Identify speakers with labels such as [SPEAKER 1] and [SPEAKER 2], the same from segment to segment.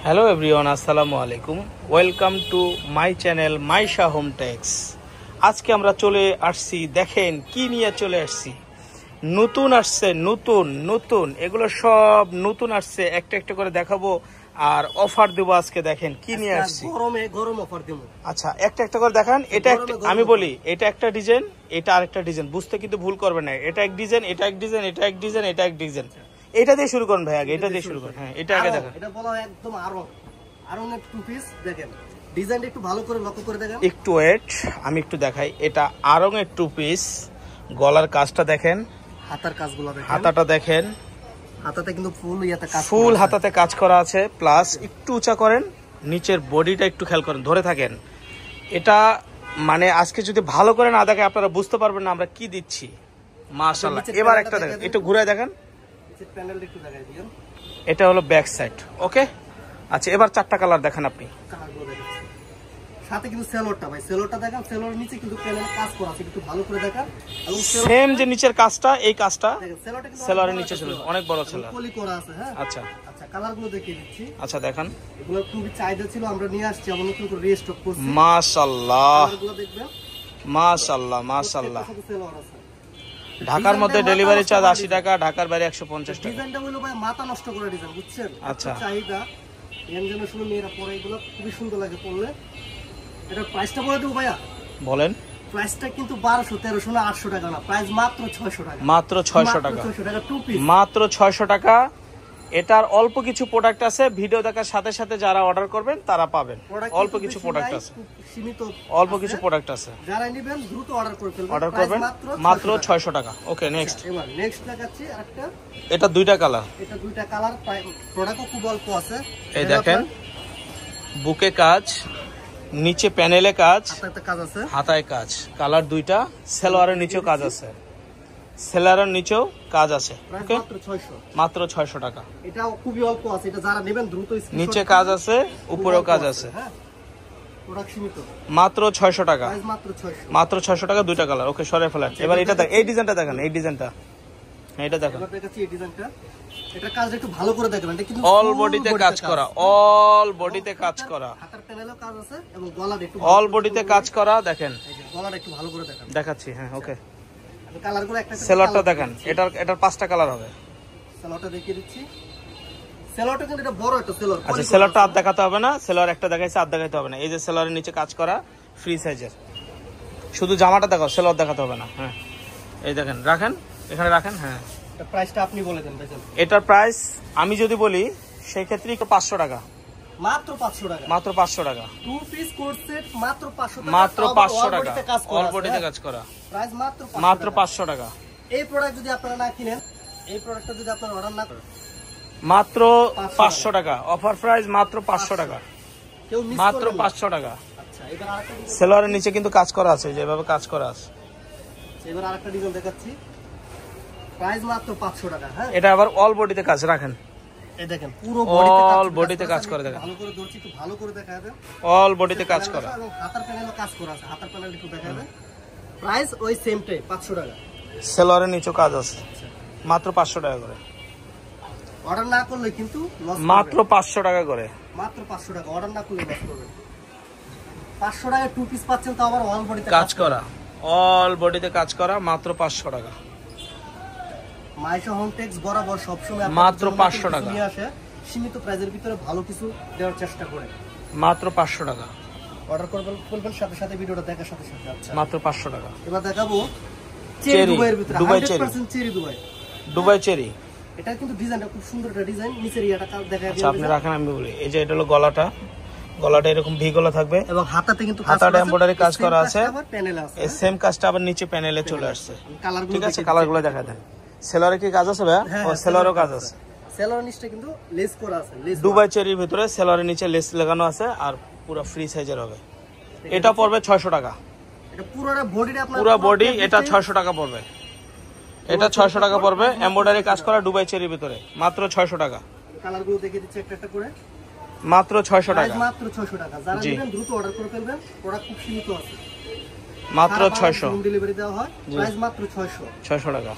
[SPEAKER 1] Hello everyone, আসসালামু আলাইকুম। Welcome to my channel Maisha home techs. আজকে আমরা চলে আসছি, দেখেন কি নিয়ে চলে আসছি। নতুন আসছে, নতুন এগুলো সব নতুন আসছে, একটা একটা করে দেখাবো আর অফার দেবো। আজকে দেখেন কি নিয়ে আসছি,
[SPEAKER 2] গরম অফার দেবো।
[SPEAKER 1] আচ্ছা একটা একটা করে দেখান। এটা আমি বলি, এটা একটা ডিজাইন, এটা আরেকটা ডিজাইন, বুঝতে কিন্তু ভুল করবেন না। এটা এক ডিজাইন, এটা এক ডিজাইন, এটা এক ডিজাইন, এটা এক ডিজাইন। এটা দিয়ে শুরু করুন ভাই, আগে এটা দিয়ে শুরু করুন। হ্যাঁ, এটা আগে দেখেন।
[SPEAKER 2] এটা বলা হয় একদম আরং টু পিস। দেখেন ডিজাইনটা একটু ভালো করে লক্ষ্য করে দেখেন।
[SPEAKER 1] একটু ওয়েট, আমি একটু দেখাই। এটা আরং এর টু পিস। গলার কাজটা দেখেন,
[SPEAKER 2] হাতার কাজগুলো দেখেন,
[SPEAKER 1] হাতাটা দেখেন।
[SPEAKER 2] হাতাতে কিন্তু ফুল
[SPEAKER 1] হাতাতে কাজ করা আছে, প্লাস একটু উঁচা করেন, নিচের বডিটা একটু খেয়াল করেন, ধরে থাকেন। এটা মানে আজকে যদি ভালো করে না দেখে আপনারা বুঝতে পারবেন না আমরা কি দিচ্ছি। মাশাআল্লাহ। এবার একটা দেখেন, একটু ঘুরে দেখেন।
[SPEAKER 2] প্যানেলটা একটু দেখাই দিন।
[SPEAKER 1] এটা হলো ব্যাক সাইড। ওকে, আচ্ছা এবার চারটা কালার দেখেন আপনি।
[SPEAKER 2] কালারগুলো দেখেন, সাথে কিন্তু সেলোরটা ভাই, সেলোরটা দেখেন। সেলোরের নিচে কিন্তু প্যানেল কাজ করা আছে, একটু ভালো করে দেখেন। এবং
[SPEAKER 1] সেম যে নিচের কাজটা, এই কাজটা
[SPEAKER 2] দেখেন, সেলোরটা কিন্তু
[SPEAKER 1] সেলারের নিচে ছিল, অনেক বড় সেলার
[SPEAKER 2] পলি করা আছে। হ্যাঁ,
[SPEAKER 1] আচ্ছা
[SPEAKER 2] আচ্ছা কালারগুলো দেখিয়ে দিচ্ছি।
[SPEAKER 1] আচ্ছা দেখান।
[SPEAKER 2] এগুলো খুবই চাহিদা ছিল, আমরা নিয়ে আসছি, আমরা নতুন করে রিস্টক করছি।
[SPEAKER 1] মাশাআল্লাহ
[SPEAKER 2] কালারগুলো দেখবেন,
[SPEAKER 1] মাশাআল্লাহ মাশাআল্লাহ।
[SPEAKER 2] সেলোর আছে।
[SPEAKER 1] ঢাকার মধ্যে ডেলিভারি চার্জ 80 টাকা, ঢাকার বাইরে 150 টাকা।
[SPEAKER 2] ডিজাইনটা হলো ভাই মাথা নষ্ট করে ডিজাইন, বুঝছেন?
[SPEAKER 1] আচ্ছা,
[SPEAKER 2] চাহিদা ইয়াং জেনারেশনের মেয়েরা পরে, এগুলো খুবই সুন্দর লাগে পরলে। এটার প্রাইসটা বলে দেবো ভাইয়া।
[SPEAKER 1] বলেন।
[SPEAKER 2] প্রাইসটা কিন্তু 1200, 1300 না 800 টাকা না, প্রাইস মাত্র 600 টাকা।
[SPEAKER 1] মাত্র 600 টাকা,
[SPEAKER 2] 600 টাকা টু পিস,
[SPEAKER 1] মাত্র 600 টাকা। এটার অল্প কিছু প্রোডাক্ট আছে, ভিডিও দেখার সাথে সাথে যারা অর্ডার করবেন তারা পাবেন। অল্প কিছু প্রোডাক্ট আছে,
[SPEAKER 2] সীমিত
[SPEAKER 1] অল্প কিছু প্রোডাক্ট আছে।
[SPEAKER 2] যারা নেবেন দ্রুত অর্ডার করে ফেলবেন,
[SPEAKER 1] অর্ডার করবেন মাত্র 600 টাকা। ওকে, নেক্সট।
[SPEAKER 2] এবার নেক্সট দেখাচ্ছি আরেকটা।
[SPEAKER 1] এটা দুইটা কালার,
[SPEAKER 2] এটা দুইটা কালার, প্রোডাক্টও খুব অল্প আছে।
[SPEAKER 1] এই দেখেন, বুকে কাজ, নিচে প্যানেলে কাজ,
[SPEAKER 2] হাতাতে কাজ আছে,
[SPEAKER 1] হাতায় কাজ। কালার দুইটা, সেলোয়ারের নিচেও কাজ আছে, সেলারের নিচেও কাজ আছে। ওকে, মাত্র 600 টাকা।
[SPEAKER 2] এটাও খুবই অল্প আছে, এটা যারা নেবেন দ্রুত স্ক্রিনশট।
[SPEAKER 1] নিচে কাজ আছে, উপরেও কাজ আছে।
[SPEAKER 2] হ্যাঁ, প্রোডাক্ট সীমিত,
[SPEAKER 1] মাত্র 600 টাকা,
[SPEAKER 2] মাত্র 600,
[SPEAKER 1] মাত্র 600 টাকা। দুইটা কালার। ওকে, সরে ফেলেন। এবার এটা দেখেন, এই ডিজাইনটা দেখেন, এই ডিজাইনটা, এটা দেখেন।
[SPEAKER 2] এবার দেখাচ্ছি এই ডিজাইনটা। এটা কাজটা একটু ভালো করে দেখবেন, এটা কিন্তু
[SPEAKER 1] অল বডিতে কাজ করা, অল বডিতে কাজ করা,
[SPEAKER 2] হাতার প্যানেলেও কাজ আছে এবং গলাটা একটু
[SPEAKER 1] অল বডিতে কাজ করা। দেখেন,
[SPEAKER 2] গলাটা একটু ভালো করে দেখেন,
[SPEAKER 1] দেখাচ্ছি। হ্যাঁ, ওকে।
[SPEAKER 2] কালারগুলো একটা
[SPEAKER 1] সেলারটা দেখেন, এটার 5টা কালার হবে।
[SPEAKER 2] সেলারটা দেখিয়ে দিচ্ছি। সেলারটা কিন্তু এটা বড় একটা সেলার।
[SPEAKER 1] আচ্ছা, সেলারটা আর দেখাতে হবে না, সেলার একটা দেখাইছে, আর দেখাতে হবে না। এই যে সেলারের নিচে কাজ করা, ফ্রি সাইজের। শুধু জামাটা দেখাও, সেলার দেখাতে হবে না। হ্যাঁ, এই দেখেন, রাখেন এখানে, রাখেন। হ্যাঁ,
[SPEAKER 2] এটা প্রাইসটা আপনি বলে দেন ভাই।
[SPEAKER 1] এটার প্রাইস আমি যদি বলি সেই ক্ষেত্রে 500 টাকা,
[SPEAKER 2] মাত্র 500 টাকা,
[SPEAKER 1] মাত্র 500 টাকা।
[SPEAKER 2] টু পিস কোট সেট মাত্র 500 টাকা,
[SPEAKER 1] মাত্র 500 টাকা, অল বডিতে কাজ করা,
[SPEAKER 2] প্রাইস
[SPEAKER 1] মাত্র 500 টাকা।
[SPEAKER 2] এই প্রোডাক্ট যদি আপনারা না কিনেন, এই প্রোডাক্টটা যদি আপনারা অর্ডার না করেন,
[SPEAKER 1] মাত্র 500 টাকা। অফার প্রাইস মাত্র 500 টাকা,
[SPEAKER 2] কেউ মিস
[SPEAKER 1] মাত্র
[SPEAKER 2] করবেন না।
[SPEAKER 1] 500 টাকা।
[SPEAKER 2] আচ্ছা, এবার আরেকটা
[SPEAKER 1] সেলারের নিচে কিন্তু কাজ করা আছে, যেভাবে কাজ করা আছে।
[SPEAKER 2] এবার আরেকটা ডিজাইন দেখাচ্ছি, প্রাইস মাত্র 500 টাকা। হ্যাঁ,
[SPEAKER 1] এটা আবার অল বডিতে কাজ। রাখেন,
[SPEAKER 2] এই দেখেন, পুরো বডিতে কাজ,
[SPEAKER 1] অল বডিতে কাজ করে। দেখেন,
[SPEAKER 2] ভালো করে ধরছি, একটু ভালো করে দেখাবেন।
[SPEAKER 1] অল বডিতে কাজ করা,
[SPEAKER 2] এবং হাতার প্যানেলও কাজ করা আছে, হাতার প্যানেল একটু দেখাবেন। প্রাইস ওই সেমটাই, 500 টাকা।
[SPEAKER 1] সেলারের নিচেও কাজ আছে, মাত্র 500 টাকা করে।
[SPEAKER 2] অর্ডার না করলে কিন্তু লস,
[SPEAKER 1] মাত্র 500 টাকা করে,
[SPEAKER 2] মাত্র 500 টাকা। অর্ডার না করলে লস করবেন। 500 টাকা টু পিস পাচ্ছেন, তো আবার অল বডিতে
[SPEAKER 1] কাজ করা, অল বডিতে কাজ করা, মাত্র 500 টাকা।
[SPEAKER 2] মাইশা হোম টেক্স বরাবর সবসময়
[SPEAKER 1] মাত্র 500 টাকা
[SPEAKER 2] নিয়ে আসে, সীমিত প্রাইজের ভিতরে ভালো কিছু দেওয়ার চেষ্টা করে।
[SPEAKER 1] মাত্র 500 টাকা।
[SPEAKER 2] অর্ডার করবেন সাথে সাথে, ভিডিওটা দেখার সাথে সাথে। আচ্ছা,
[SPEAKER 1] মাত্র 500 টাকা।
[SPEAKER 2] এবার দেখাবো
[SPEAKER 1] চেরি
[SPEAKER 2] দুবাইয়ের ভিতরে,
[SPEAKER 1] Dubai cherry,
[SPEAKER 2] 100% cherry Dubai,
[SPEAKER 1] Dubai cherry.
[SPEAKER 2] এটা কিন্তু ডিজাইনটা খুব সুন্দর একটা ডিজাইন, নিচের ইয়াটা দেখা
[SPEAKER 1] আচ্ছা, আপনি রাখেন, আমি বলি। এই যে এটা হলো গলাটা, গলাটা এরকম ভি গলা থাকবে
[SPEAKER 2] এবং হাতাতে কিন্তু
[SPEAKER 1] হাতাটা এমব্রয়ডারি কাজ করা আছে,
[SPEAKER 2] প্যানেলে আছে।
[SPEAKER 1] এই সেম কাজটা আবার নিচে প্যানেলে চলে আসছে।
[SPEAKER 2] কালারগুলো
[SPEAKER 1] ঠিক আছে, কালারগুলো দেখা দেন। সেলারে কি কাজ আছে ভাই? ও সেলারও কাজ আছে।
[SPEAKER 2] সেলার নিচটা কিন্তু লেস করা আছে, লেস
[SPEAKER 1] দুবাই চেরির ভিতরে সেলারের নিচে লেস লাগানো আছে, আর পুরো ফ্রি সাইজের হবে। এটা পড়বে 600 টাকা।
[SPEAKER 2] এটা পুরোটা বডিটা আপনার,
[SPEAKER 1] পুরো বডি এটা 600 টাকা পড়বে। এটা 600 টাকা পড়বে, এমব্রয়ডারি কাজ করা দুবাই চেরির ভিতরে, মাত্র 600 টাকা।
[SPEAKER 2] কালারগুলো দেখিয়ে দিচ্ছি একটা একটা করে,
[SPEAKER 1] মাত্র 600 টাকা,
[SPEAKER 2] মাত্র 600 টাকা। যারা নেবেন দ্রুত অর্ডার করে ফেলবেন, প্রোডাক্ট খুব সীমিত আছে,
[SPEAKER 1] মাত্র 600
[SPEAKER 2] হোম ডেলিভারি দেওয়া হয়, প্রাইস মাত্র 600
[SPEAKER 1] টাকা।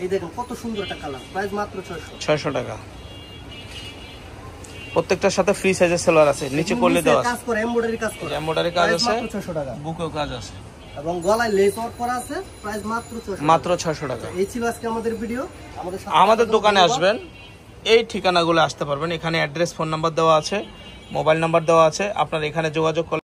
[SPEAKER 2] এই দেখেন কত সুন্দর একটা কালার, প্রাইস মাত্র
[SPEAKER 1] 600 টাকা। প্রত্যেকটার সাথে ফ্রি সাইজের সেলোয়ার আছে, নিচে করলে দেওয়া আছে,
[SPEAKER 2] কাজ করে এমব্রয়ডারি কাজ করে,
[SPEAKER 1] এমব্রয়ডারি কাজ আছে,
[SPEAKER 2] মাত্র 600 টাকা।
[SPEAKER 1] বুকেও কাজ আছে
[SPEAKER 2] এবং গলায় লেস ওয়ার্ক করা আছে, প্রাইস মাত্র 600
[SPEAKER 1] মাত্র 600 টাকা।
[SPEAKER 2] এই ছিল আজকে আমাদের ভিডিও।
[SPEAKER 1] আমাদের দোকানে আসবেন, এই ঠিকানাগুলো আসতে পারবেন। এখানে অ্যাড্রেস, ফোন নাম্বার দেওয়া আছে, মোবাইল নাম্বার দেওয়া আছে, আপনারা এখানে যোগাযোগ করলে